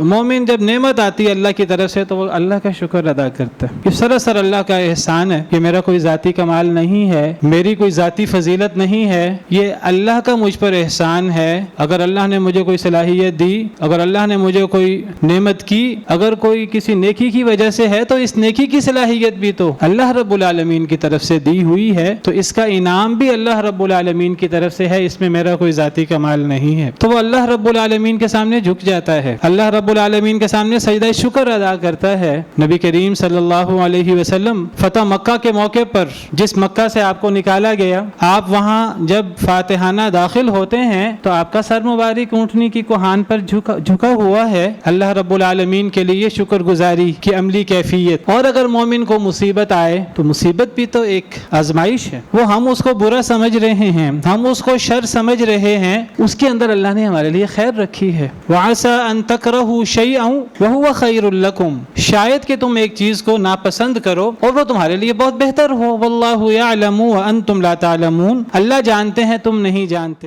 मोमिन जब नेमत आती है अल्लाह की तरफ से तो वो अल्लाह का शुक्र अदा करता है। ये सरासर अल्लाह का एहसान है, ये मेरा कोई ज़ाती कमाल नहीं है, मेरी कोई ज़ाती फजीलत नहीं है, ये अल्लाह का मुझ पर एहसान है। अगर अल्लाह ने मुझे कोई सलाहियत दी, अगर अल्लाह ने मुझे कोई नेमत की, अगर कोई किसी नेकी की वजह से है तो इस नेकी की सलाहियत भी तो अल्लाह रब्बुल आलमीन की तरफ से दी हुई है, तो इसका इनाम भी अल्लाह रब्बुल आलमीन की तरफ से है, इसमें मेरा कोई ज़ाती कमाल नहीं है। तो वो अल्लाह रब्बुल आलमीन के सामने झुक जाता है, अल्लाह रब्बुल आलमीन के सामने सजदा शुक्र अदा करता है। नबी करीम सल्लल्लाहु अलैहि वसल्लम फतह मक्का के मौके पर, जिस मक्का से आपको निकाला गया, आप वहाँ जब फातिहाना दाखिल होते हैं तो आपका सर मुबारक ऊँटनी की कोहान पर झुका हुआ है, अल्लाह रब्बुल आलमीन के लिए शुक्रगुजारी की अमली कैफियत। और अगर मोमिन को मुसीबत आए तो मुसीबत भी तो एक आजमाइश है, वो हम उसको बुरा समझ रहे हैं, हम उसको शर समझ रहे हैं, उसके अंदर अल्लाह ने हमारे लिए खैर रखी है। वअसा अन तकरहू शैअन वहुव खैरुल लकुम, शायद कि तुम एक चीज को नापसंद करो और वो तुम्हारे लिए बहुत बेहतर हो। वल्लाहु यअलमु व अंतुम ला तालमून, अल्लाह जानते हैं तुम नहीं जानते।